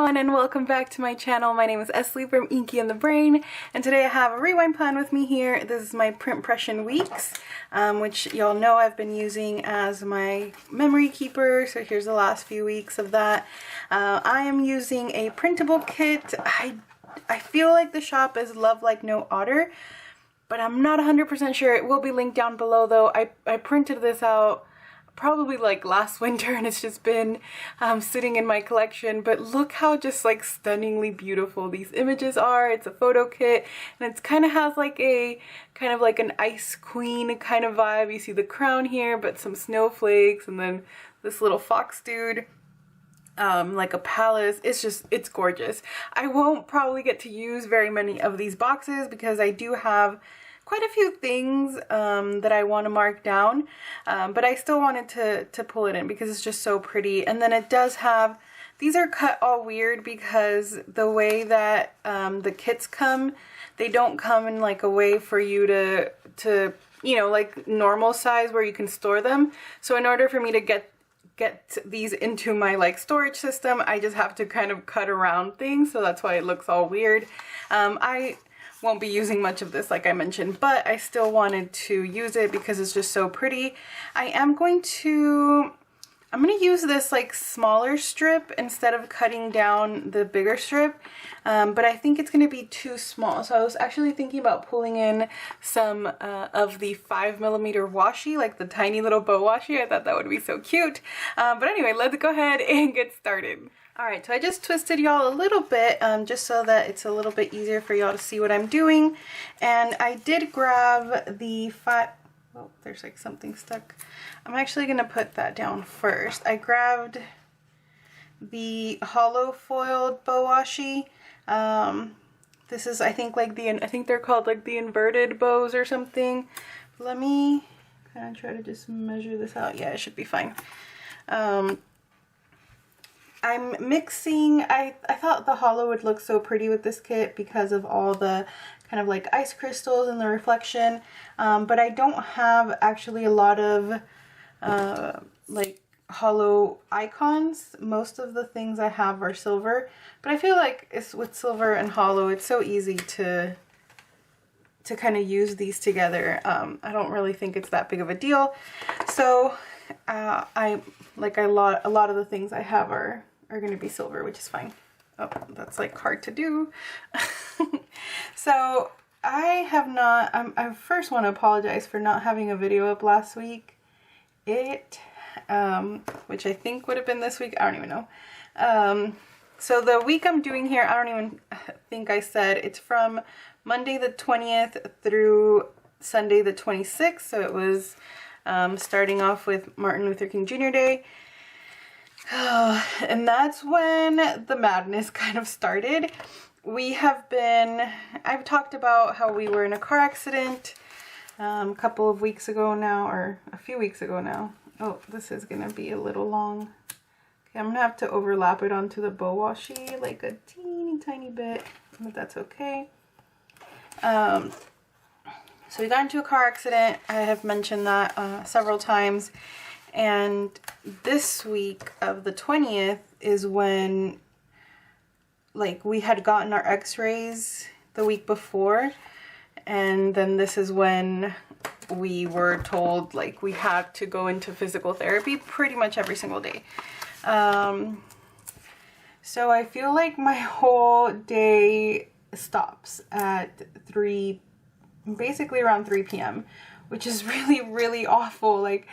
everyone, and welcome back to my channel. My name is Esli from Inkeandthebrain, and today I have a rewind plan with me here. This is my Pression weeks, which y'all know I've been using as my memory keeper. So here's the last few weeks of that. I am using a printable kit. I feel like the shop is Love Like No Otter, but I'm not 100% sure. It will be linked down below though. I printed this out probably like last winter, and it's just been sitting in my collection. But look how just like stunningly beautiful these images are. It's a photo kit, and it kind of has like a kind of like an ice queen kind of vibe. You see the crown here, but some snowflakes, and then this little fox dude, like a palace. It's gorgeous. I won't probably get to use very many of these boxes because I do have quite a few things that I want to mark down, but I still wanted to pull it in because it's just so pretty. And then it does have, these are cut all weird because the way that the kits come, they don't come in like a way for you to you know, like normal size where you can store them. So in order for me to get these into my like storage system, I just have to kind of cut around things, so that's why it looks all weird. I won't be using much of this like I mentioned, but I still wanted to use it because it's just so pretty. I'm going to use this like smaller strip instead of cutting down the bigger strip, but I think it's going to be too small. So I was actually thinking about pulling in some of the 5mm washi, like the tiny little bow washi. I thought that would be so cute. But anyway, let's go ahead and get started. Alright, so I just twisted y'all a little bit just so that it's a little bit easier for y'all to see what I'm doing. And I did grab the oh, there's like something stuck. I'm actually going to put that down first. I grabbed the hollow foiled bow washi. This is, I think, like I think they're called like the inverted bows or something. Let me kind of try to just measure this out. Yeah, it should be fine. I'm mixing, I thought the hollow would look so pretty with this kit because of all the kind of like ice crystals and the reflection, but I don't have actually a lot of like hollow icons. Most of the things I have are silver, but I feel like with silver and hollow, it's so easy to kind of use these together. I don't really think it's that big of a deal. So a lot of the things I have are going to be silver, which is fine. Oh, that's like hard to do. So I have not, I first want to apologize for not having a video up last week. Which I think would have been this week. I don't even know. So the week I'm doing here, I don't even think I said, it's from Monday the 20th through Sunday the 26th. So it was starting off with Martin Luther King Jr. Day. And that's when the madness kind of started. I've talked about how we were in a car accident a couple of weeks ago now, or a few weeks ago now. Oh, this is gonna be a little long. Okay, I'm gonna have to overlap it onto the bow washi like a teeny tiny bit, but that's okay. So we got into a car accident. I have mentioned that several times. And this week of the 20th is when, like, we had gotten our x-rays the week before. And then this is when we were told, like, we had to go into physical therapy pretty much every single day. So I feel like my whole day stops at basically around 3 p.m., which is really, really awful. Like,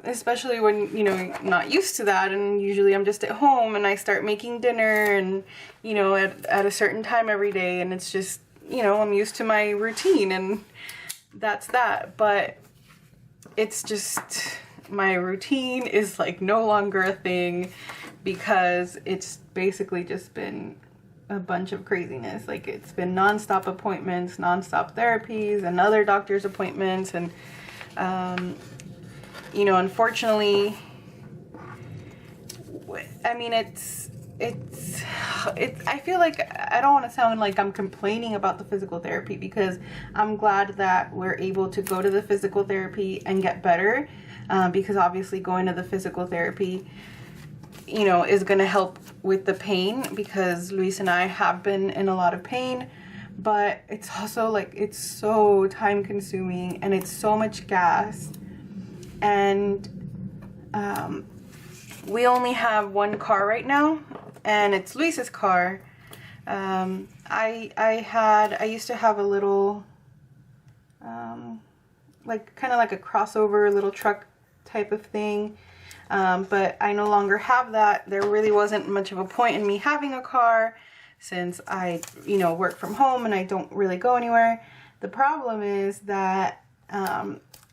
especially when, you know, not used to that, and usually I'm just at home and I start making dinner and, you know, at a certain time every day, and it's just, you know, I'm used to my routine, and that's that. But it's just, my routine is like no longer a thing because it's basically just been a bunch of craziness. Like, it's been non-stop appointments, non-stop therapies, and other doctor's appointments, and you know, unfortunately, I mean, I feel like I don't want to sound like I'm complaining about the physical therapy, because I'm glad that we're able to go to the physical therapy and get better, because obviously going to the physical therapy, you know, is gonna help with the pain, because Luis and I have been in a lot of pain, but it's also like, it's so time consuming and it's so much gas. And we only have one car right now, and it's Luis's car. I used to have a little, like kind of like a crossover little truck type of thing. But I no longer have that. There really wasn't much of a point in me having a car, since I, you know, work from home and I don't really go anywhere. The problem is that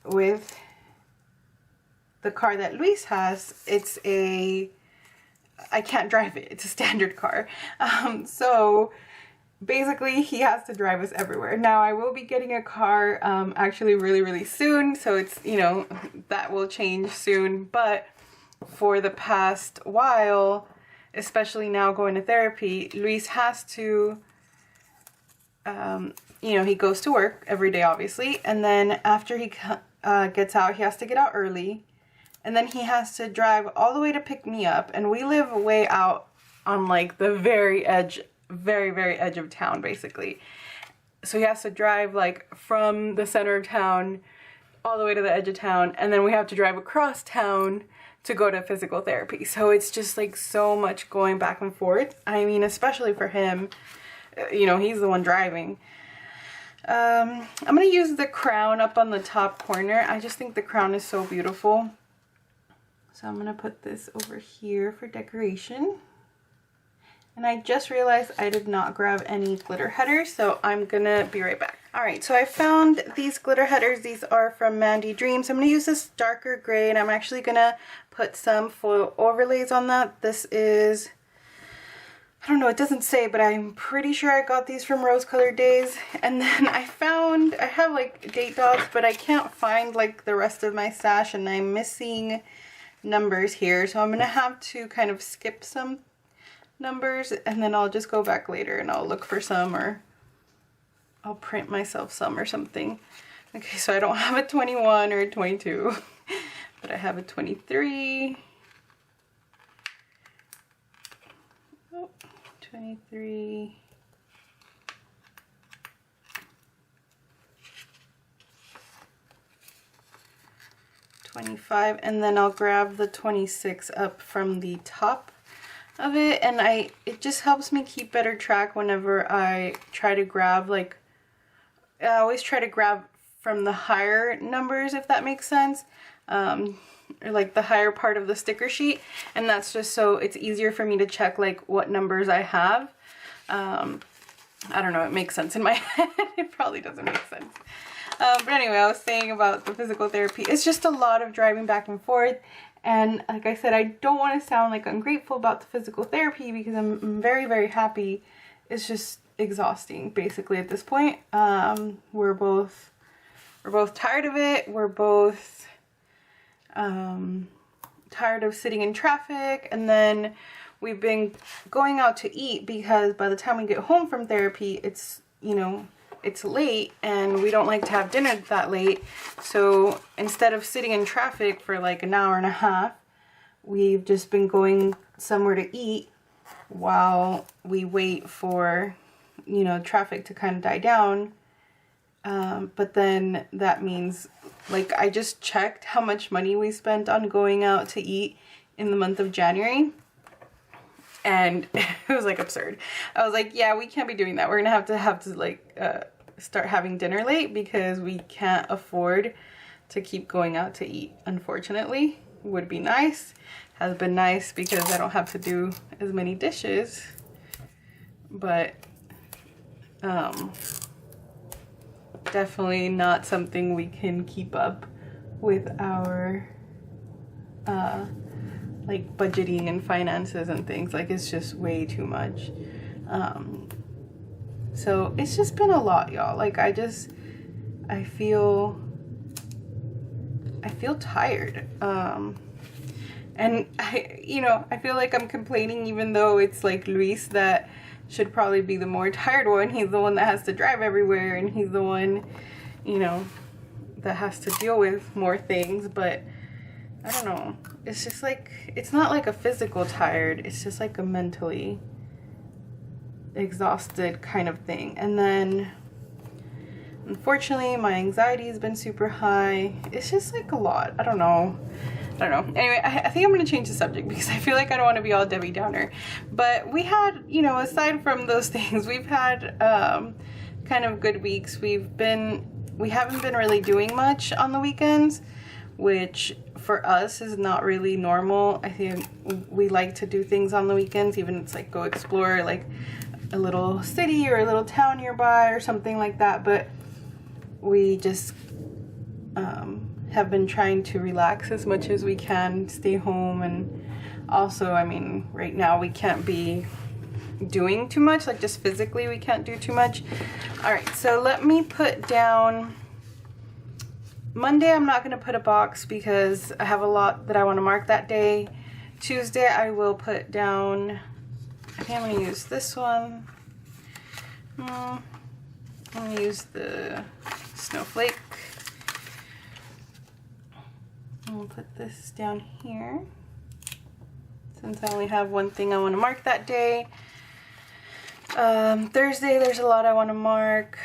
with the car that Luis has, I can't drive it. It's a standard car. So basically he has to drive us everywhere. Now I will be getting a car actually really soon, so it's, you know, that will change soon. But for the past while, especially now going to therapy, Luis has to, you know, he goes to work every day, obviously, and then after he gets out, he has to get out early, and then he has to drive all the way to pick me up, and we live way out on like the very edge, very edge of town, basically. So he has to drive like from the center of town all the way to the edge of town, and then we have to drive across town to go to physical therapy. So it's just like so much going back and forth. I mean, especially for him, you know, he's the one driving. I'm gonna use the crown up on the top corner. I just think the crown is so beautiful. So I'm gonna put this over here for decoration. And I just realized I did not grab any glitter headers, so I'm gonna be right back. All right, so I found these glitter headers. These are from Mandy Dreams. I'm gonna use this darker gray, and I'm actually gonna put some foil overlays on that. This is, I don't know, it doesn't say, but I'm pretty sure I got these from Rose Colored Days. And then I have like date dots, but I can't find like the rest of my stash, and I'm missing numbers here. So I'm gonna have to kind of skip some numbers, and then I'll just go back later and I'll look for some, or I'll print myself some or something. Okay, so I don't have a 21 or a 22, but I have a 23. Oh, 23. 25, and then I'll grab the 26 up from the top of it, and it just helps me keep better track whenever I try to grab, like, I always try to grab from the higher numbers, if that makes sense, or like the higher part of the sticker sheet, and that's just so it's easier for me to check like what numbers I have. I don't know, it makes sense in my head. It probably doesn't make sense. But anyway, I was saying about the physical therapy. It's just a lot of driving back and forth. And like I said, I don't want to sound like ungrateful about the physical therapy, because I'm very happy. It's just exhausting, basically, at this point. We're both tired of it. We're both tired of sitting in traffic. And then we've been going out to eat, because by the time we get home from therapy, it's, you know, it's late, and we don't like to have dinner that late. So instead of sitting in traffic for like an hour and a half, we've just been going somewhere to eat while we wait for, you know, traffic to kind of die down. But then that means, like, I just checked how much money we spent on going out to eat in the month of January, and it was like absurd. I was like, yeah, we can't be doing that. We're gonna have to like start having dinner late, because we can't afford to keep going out to eat, unfortunately. Would be nice. Has been nice because I don't have to do as many dishes, but definitely not something we can keep up with our like budgeting and finances and things. Like, it's just way too much. So it's just been a lot, y'all. Like, I feel tired. And I feel like I'm complaining, even though it's like Luis that should probably be the more tired one. He's the one that has to drive everywhere, and he's the one, you know, that has to deal with more things. But I don't know. it's just like, it's not like a physical tired, it's just like a mentally exhausted kind of thing. And then unfortunately my anxiety has been super high. It's just like a lot. I don't know. Anyway, I think I'm going to change the subject because I feel like I don't want to be all Debbie Downer. But we had, you know, aside from those things, we've had kind of good weeks. We haven't been really doing much on the weekends, which for us is not really normal. I think we like to do things on the weekends, even if it's like go explore like a little city or a little town nearby or something like that. But we just have been trying to relax as much as we can, stay home. And also, I mean, right now we can't be doing too much, like just physically we can't do too much. All right, so let me put down Monday. I'm not going to put a box because I have a lot that I want to mark that day. Tuesday I will put down, I think I'm going to use this one. I'm going to use the snowflake. I'll put this down here since I only have one thing I want to mark that day. Thursday there's a lot I want to mark.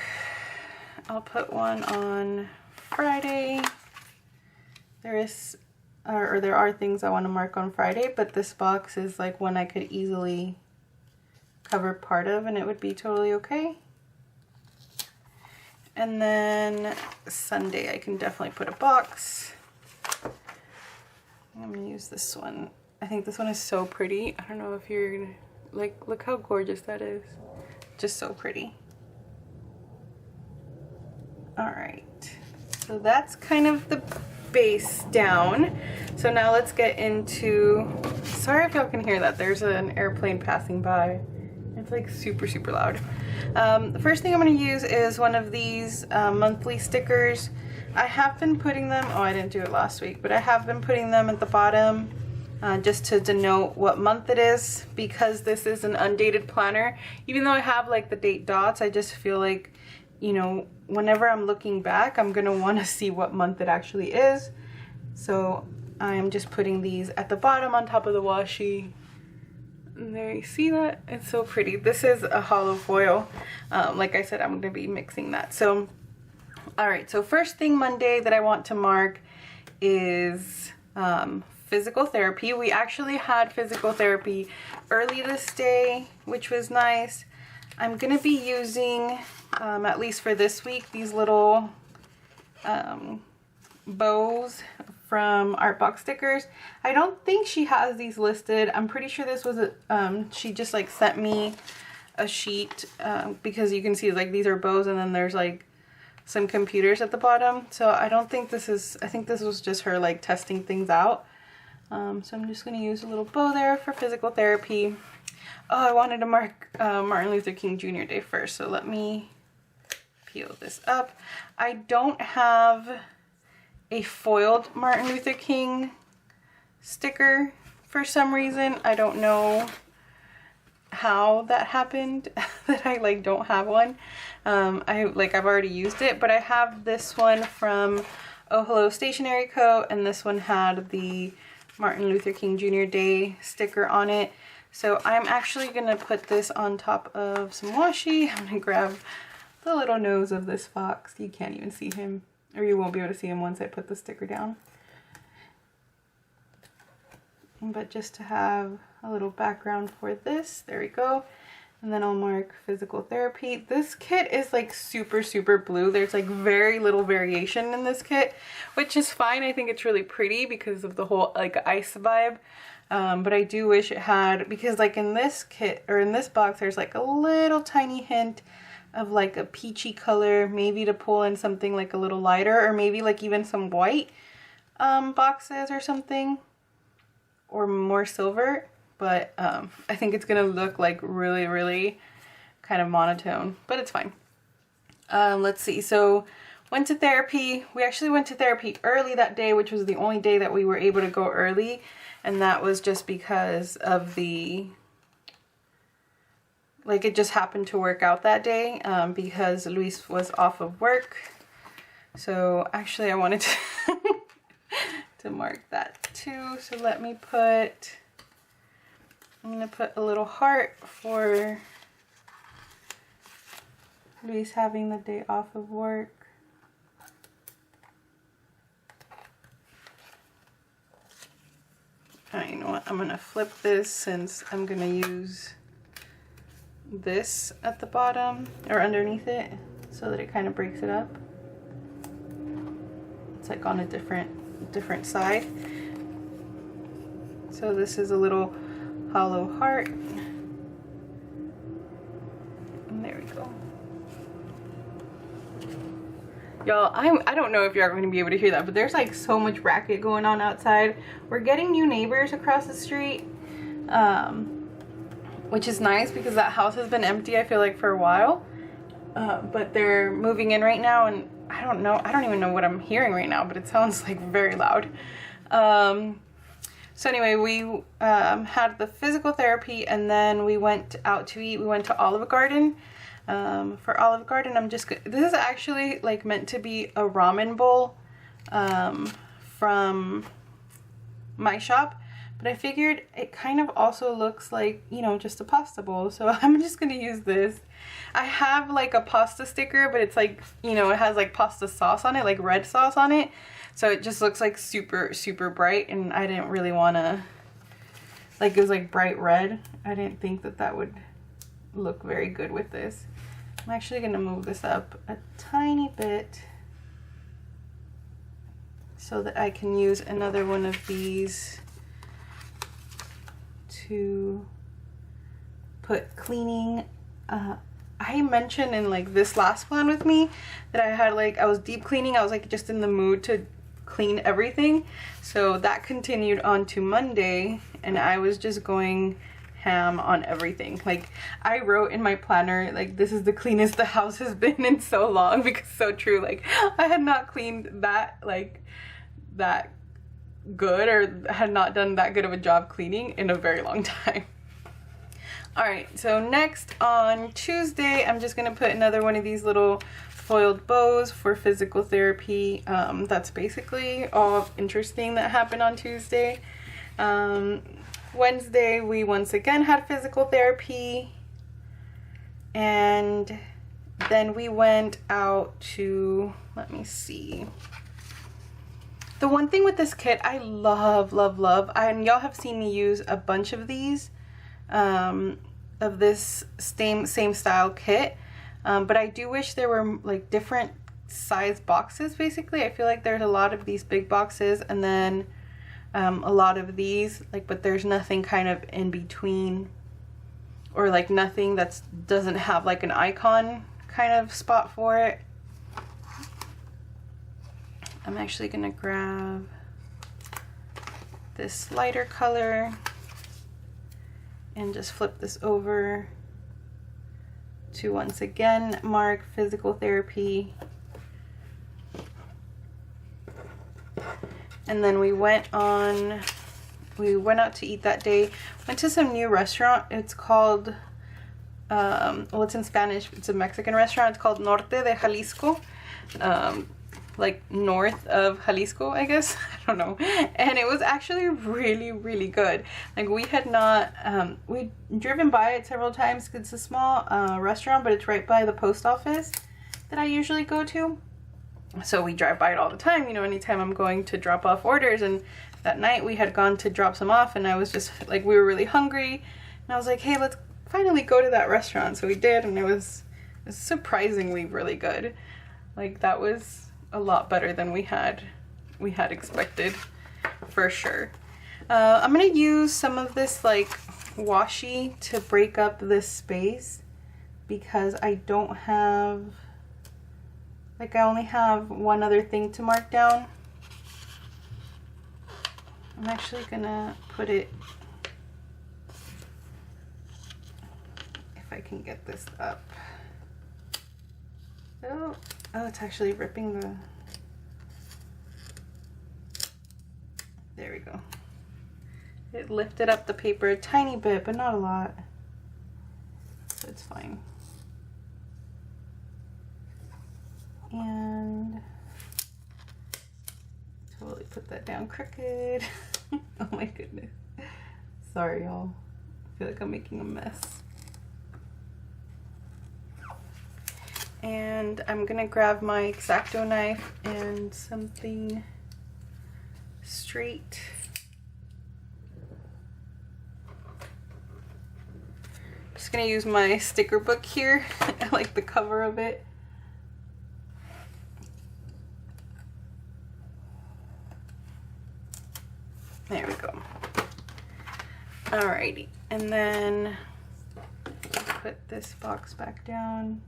I'll put one on Friday. There are things I want to mark on Friday, but this box is like one I could easily cover part of and it would be totally okay. And then Sunday I can definitely put a box. I'm gonna use this one. I think this one is so pretty. I don't know if you're gonna like, look how gorgeous that is. Just so pretty. All right, so that's kind of the base down. So now let's get into, sorry if y'all can hear that, there's an airplane passing by. It's like super loud. The first thing I'm going to use is one of these monthly stickers. I have been putting them, oh I didn't do it last week, but I have been putting them at the bottom just to denote what month it is, because this is an undated planner. Even though I have like the date dots, I just feel like, you know, whenever I'm looking back, I'm going to want to see what month it actually is. So I'm just putting these at the bottom on top of the washi. And there, you see that? It's so pretty. This is a hollow foil. Like I said, I'm going to be mixing that. So, all right. So first thing Monday that I want to mark is physical therapy. We actually had physical therapy early this day, which was nice. I'm going to be using, at least for this week, these little bows from Artbox Stickers. I don't think she has these listed. I'm pretty sure this was she just like sent me a sheet because you can see like these are bows and then there's like some computers at the bottom. So I don't think this is, I think this was just her like testing things out. So I'm just going to use a little bow there for physical therapy. Oh, I wanted to mark Martin Luther King Jr. Day first, so let me peel this up. I don't have a foiled Martin Luther King sticker for some reason. I don't know how that happened that I like don't have one. I've already used it, but I have this one from Oh Hello Stationery Co. and this one had the Martin Luther King Jr. Day sticker on it. So I'm actually gonna put this on top of some washi. I'm gonna grab the little nose of this fox. You can't even see him, or you won't be able to see him once I put the sticker down. But just to have a little background for this, there we go. And then I'll mark physical therapy. This kit is like super blue. There's like very little variation in this kit, which is fine. I think it's really pretty because of the whole like ice vibe. But I do wish it had, because like in this kit or in this box, there's like a little tiny hint of like a peachy color, maybe to pull in something like a little lighter, or maybe like even some white boxes or something, or more silver. But I think it's gonna look like really kind of monotone, but it's fine. Let's see, so went to therapy. We actually went to therapy early that day, which was the only day that we were able to go early. And that was just because of the, like it just happened to work out that day because Luis was off of work. So actually I wanted to to mark that too. So let me put, I'm gonna put a little heart for Luis having the day off of work. Alright, you know what? I'm gonna flip this since I'm gonna use this at the bottom or underneath it so that it kind of breaks it up. It's like on a different side. So this is a little hollow heart. And there we go. Y'all, I don't know if you're going to be able to hear that, but there's like so much racket going on outside. We're getting new neighbors across the street, which is nice because that house has been empty, I feel like, for a while. But they're moving in right now, and I don't know, I don't even know what I'm hearing right now, but it sounds like very loud. So anyway, we had the physical therapy, and then we went out to eat. We went to Olive Garden. For Olive Garden, this is actually like meant to be a ramen bowl from my shop, but I figured it kind of also looks like, you know, just a pasta bowl, so I'm just gonna use this. I have like a pasta sticker, but it's like, you know, it has like pasta sauce on it, like red sauce on it, so it just looks like super bright, and I didn't really want to, like, it was like bright red. I didn't think that that would look very good with this. I'm actually going to move this up a tiny bit so that I can use another one of these to put cleaning. I mentioned in like this last plan with me that I had like, I was deep cleaning. I was like just in the mood to clean everything. So that continued on to Monday, and I was just going ham on everything. Like, I wrote in my planner, like, this is the cleanest the house has been in so long, because so true. Like, I had not cleaned that, like, that good, or had not done that good of a job cleaning in a very long time. Alright, so next on Tuesday, I'm just gonna put another one of these little foiled bows for physical therapy. That's basically all interesting that happened on Tuesday. Wednesday, we once again had physical therapy, and then we went out to, let me see. The one thing with this kit I love, and y'all have seen me use a bunch of these, of this same style kit, but I do wish there were like different size boxes. Basically, I feel like there's a lot of these big boxes, and then a lot of these, like, but there's nothing kind of in between, or like nothing that doesn't have like an icon kind of spot for it. I'm actually gonna grab this lighter color and just flip this over to once again mark physical therapy. And then we went out to eat that day. Went to some new restaurant. It's called, well, it's in Spanish. It's a Mexican restaurant. It's called Norte de Jalisco. Like north of Jalisco, I guess. I don't know. And it was actually really good. Like, we had not, we'd driven by it several times. It's a small restaurant, but it's right by the post office that I usually go to. So we drive by it all the time, you know, anytime I'm going to drop off orders. And that night we had gone to drop some off, and I was just like, we were really hungry, and I was like, hey, let's finally go to that restaurant. So we did, and it was surprisingly really good. Like, that was a lot better than we had expected, for sure. I'm gonna use some of this like washi to break up this space, because I don't have, like, I only have one other thing to mark down. I'm actually gonna put it, if I can get this up. Oh, it's actually ripping the, there we go. It lifted up the paper a tiny bit, but not a lot, so it's fine. And totally put that down crooked. Oh my goodness. Sorry, y'all. I feel like I'm making a mess. And I'm gonna grab my X-Acto knife and something straight. Just gonna use my sticker book here. I like the cover of it. There we go. Alrighty, and then put this box back down.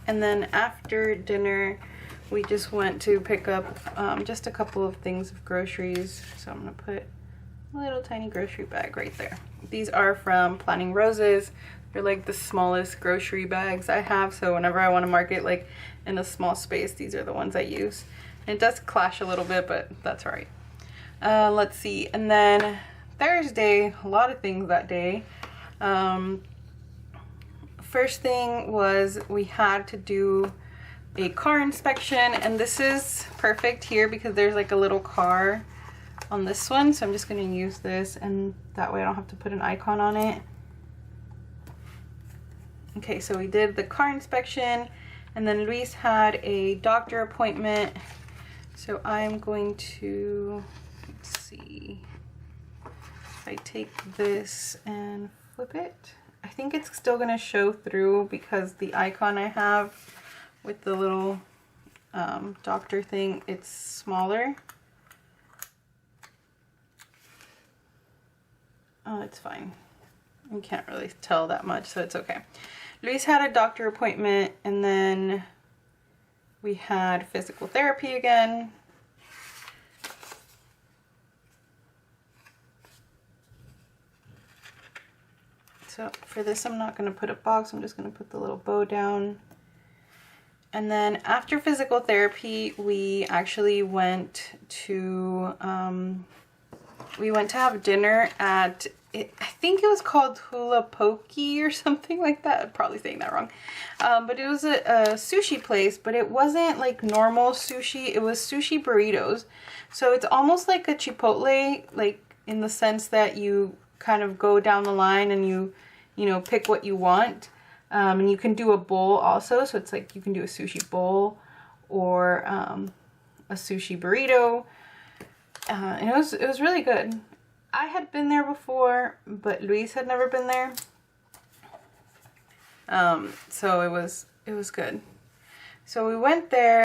And then after dinner, we just went to pick up just a couple of things of groceries. So I'm gonna put a little tiny grocery bag right there. These are from Planning Roses. They're like the smallest grocery bags I have. So whenever I want to market like in a small space, these are the ones I use. And it does clash a little bit, but that's all right. Let's see. And then Thursday, a lot of things that day. First thing was we had to do a car inspection, and this is perfect here because there's like a little car on this one, so I'm just going to use this, and that way I don't have to put an icon on it. Okay, so we did the car inspection, and then Luis had a doctor appointment, so I'm going to, let's see, if I take this and flip it, I think it's still going to show through because the icon I have with the little doctor thing, it's smaller. Oh, it's fine. You can't really tell that much, so it's okay. Luis had a doctor appointment, and then we had physical therapy again. So for this, I'm not going to put a box, I'm just going to put the little bow down. And then after physical therapy, we actually went to have dinner at, I think it was called Hula Pokey or something like that. I'm probably saying that wrong. But it was a sushi place, but it wasn't like normal sushi. It was sushi burritos. So it's almost like a Chipotle, like in the sense that you kind of go down the line and you know, pick what you want. And you can do a bowl also. So it's like you can do a sushi bowl or a sushi burrito. And it was really good. I had been there before, but Luis had never been there. So it was good. So we went there,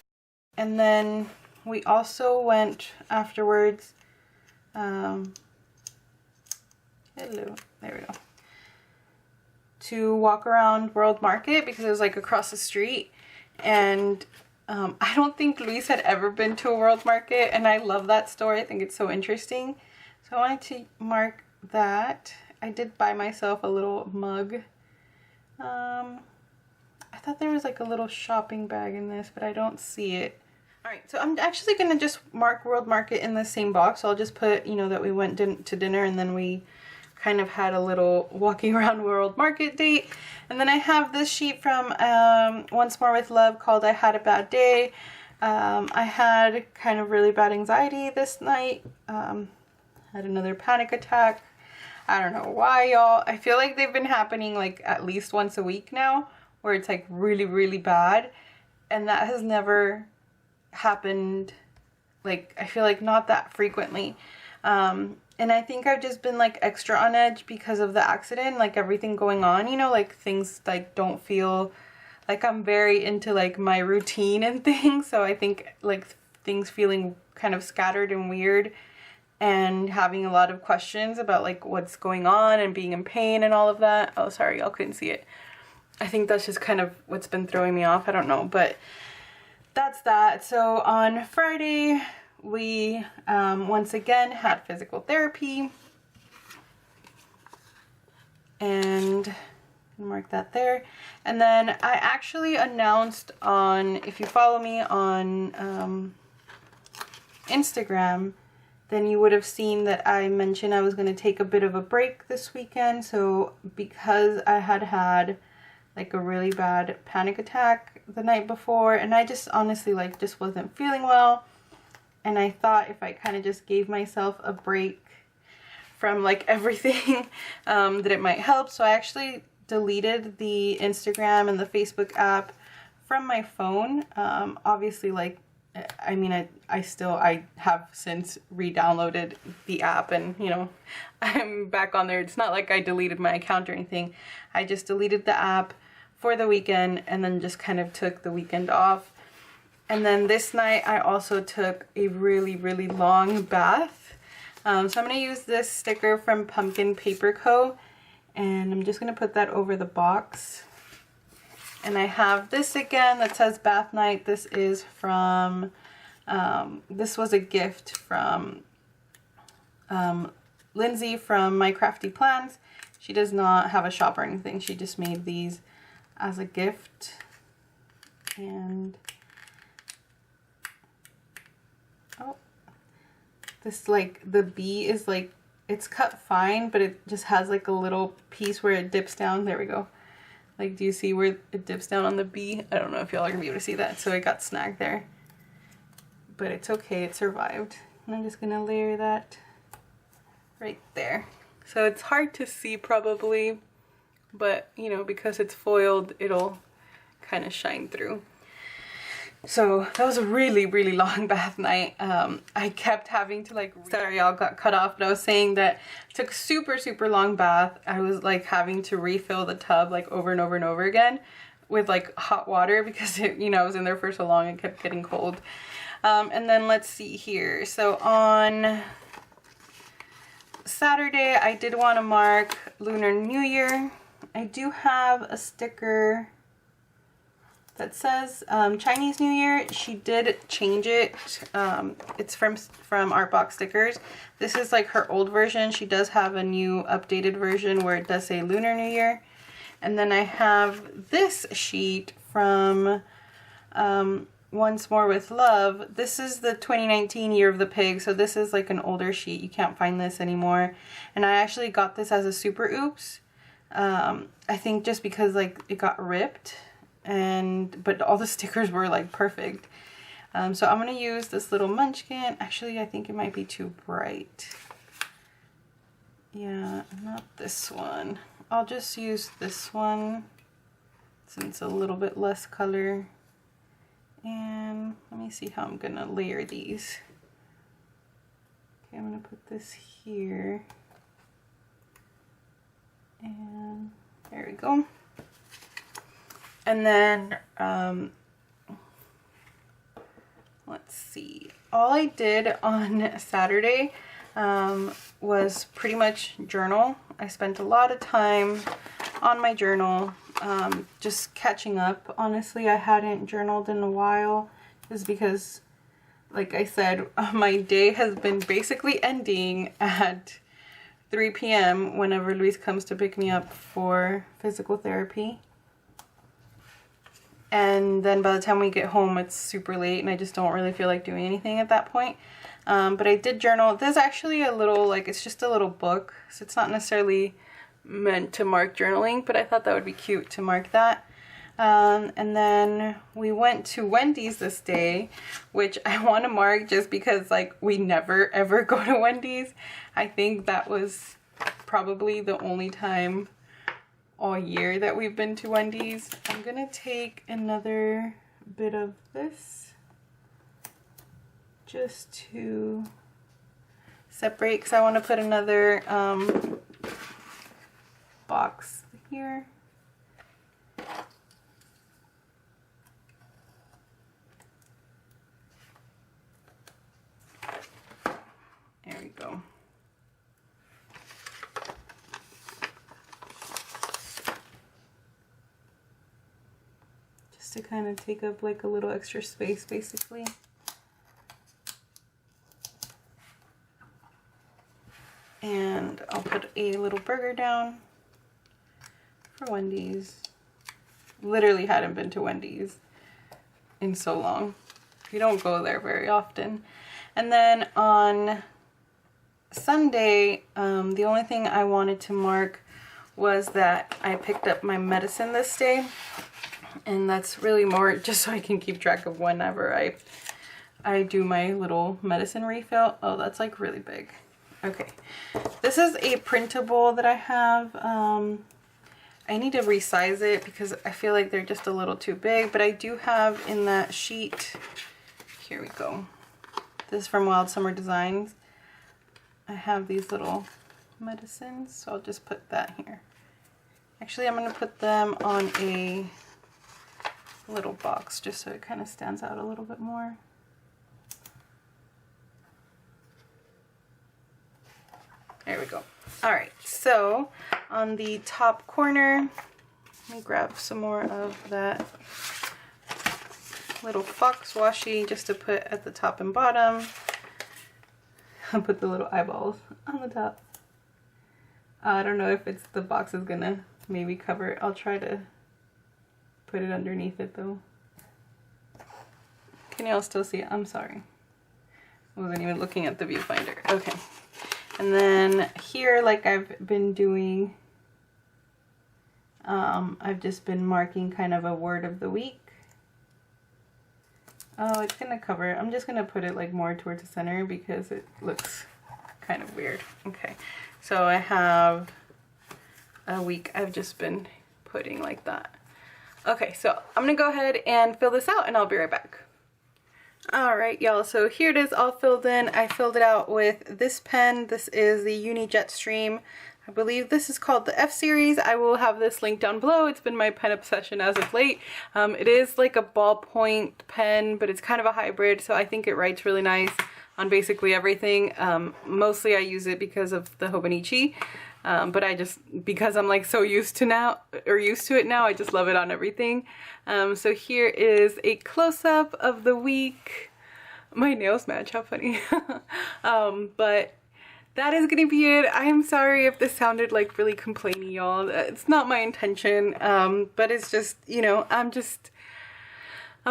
and then we also went afterwards. Hello, there we go. To walk around World Market because it was like across the street, and I don't think Luis had ever been to a World Market, and I love that store. I think it's so interesting. So I wanted to mark that. I did buy myself a little mug. I thought there was like a little shopping bag in this, but I don't see it. Alright, so I'm actually going to just mark World Market in the same box. So I'll just put, you know, that we went to dinner, and then we kind of had a little walking around World Market date. And then I have this sheet from Once More With Love called I Had a Bad Day. I had kind of really bad anxiety this night. Had another panic attack. I don't know why, y'all. I feel like they've been happening like at least once a week now, where it's like really, really bad. And that has never happened, like, I feel like not that frequently. And I think I've just been like extra on edge because of the accident, like everything going on, you know, like things like don't feel like I'm very into like my routine and things. So I think like things feeling kind of scattered and weird, and having a lot of questions about like what's going on and being in pain and all of that. Oh, sorry, y'all couldn't see it. I think that's just kind of what's been throwing me off. I don't know, but that's that. So on Friday, we once again had physical therapy, and mark that there. And then I actually announced on, if you follow me on Instagram, then you would have seen that I mentioned I was going to take a bit of a break this weekend. So because I had like a really bad panic attack the night before, and I just honestly like just wasn't feeling well, and I thought if I kind of just gave myself a break from like everything that it might help. So I actually deleted the Instagram and the Facebook app from my phone. Obviously, like, I mean, I have since re-downloaded the app, and you know, I'm back on there. It's not like I deleted my account or anything. I just deleted the app for the weekend and then just kind of took the weekend off. And then this night I also took a really, really long bath. So I'm going to use this sticker from Pumpkin Paper Co. And I'm just going to put that over the box. And I have this again that says Bath Night. This is from, this was a gift from Lindsay from My Crafty Plans. She does not have a shop or anything. She just made these as a gift. And, oh. This, like, the bee is like, it's cut fine, but it just has like a little piece where it dips down. There we go. Like, do you see where it dips down on the bee? I don't know if y'all are gonna be able to see that. So it got snagged there. But it's okay, it survived. And I'm just gonna layer that right there. So it's hard to see probably, but you know, because it's foiled, it'll kind of shine through. So that was a really, really long bath night. I kept having to like, sorry y'all got cut off, but I was saying that I took a super, super long bath. I was like having to refill the tub like over and over and over again with like hot water because it, you know, I was in there for so long and kept getting cold. And then let's see here. So on Saturday, I did want to mark Lunar New Year. I do have a sticker that says Chinese New Year. She did change it. It's from Artbox Stickers. This is like her old version. She does have a new updated version where it does say Lunar New Year. And then I have this sheet from Once More With Love. This is the 2019 Year of the Pig. So this is like an older sheet. You can't find this anymore. And I actually got this as a super oops. I think just because like it got ripped. But all the stickers were like perfect. So I'm going to use this little munchkin. Actually, I think it might be too bright. Yeah, not this one. I'll just use this one since it's a little bit less color. And let me see how I'm going to layer these. Okay, I'm going to put this here. And there we go. And then, let's see, all I did on Saturday was pretty much journal. I spent a lot of time on my journal, just catching up. Honestly, I hadn't journaled in a while, just because, like I said, my day has been basically ending at 3 p.m. whenever Luis comes to pick me up for physical therapy. And then by the time we get home, it's super late and I just don't really feel like doing anything at that point. But I did journal. There's actually a little, like, it's just a little book. So it's not necessarily meant to mark journaling, but I thought that would be cute to mark that. And then we went to Wendy's this day, which I want to mark just because, like, we never ever go to Wendy's. I think that was probably the only time all year that we've been to Wendy's. I'm gonna take another bit of this just to separate, because I want to put another box here. There we go. To kind of take up like a little extra space basically. And I'll put a little burger down for Wendy's. Literally hadn't been to Wendy's in so long. You don't go there very often. And then on Sunday, the only thing I wanted to mark was that I picked up my medicine this day, and that's really more just so I can keep track of whenever I do my little medicine refill. Oh, that's like really big. Okay, this is a printable that I have. I need to resize it because I feel like they're just a little too big, but I do have in that sheet, here we go. This is from Wild Summer Designs. I have these little medicines, so I'll just put that here. Actually, I'm going to put them on a little box just so it kind of stands out a little bit more. There we go. Alright, so on the top corner, let me grab some more of that little fox washi just to put at the top and bottom. I'll put the little eyeballs on the top. I don't know if it's the box is gonna maybe cover it. I'll try to put it underneath it though. Can y'all still see it? I'm sorry. I wasn't even looking at the viewfinder. Okay. And then here, like I've been doing, I've just been marking kind of a word of the week. Oh, it's gonna cover it. I'm just gonna put it like more towards the center because it looks kind of weird. Okay, so I have a week I've just been putting like that. Okay, so I'm gonna go ahead and fill this out and I'll be right back. Alright y'all, so here it is all filled in. I filled it out with this pen. This is the Uni Jetstream. I believe this is called the F series. I will have this link down below. It's been my pen obsession as of late. It is like a ballpoint pen, but it's kind of a hybrid, so I think it writes really nice on basically everything. Mostly I use it because of the Hobonichi, but because I'm like so used to it now, I just love it on everything. So here is a close-up of the week. My nails match, how funny. But that is gonna be it. I am sorry if this sounded like really complainy, y'all. It's not my intention, but it's just, you know, I'm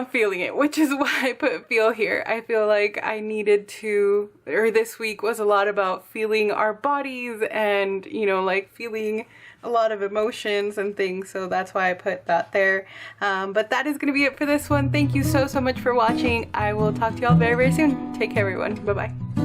feeling it, which is why I put feel here. I feel like I needed to, or this week was a lot about feeling our bodies and, you know, like feeling a lot of emotions and things, so that's why I put that there. But that is gonna be it for this one. Thank you so much for watching. I will talk to y'all very soon. Take care everyone. Bye bye.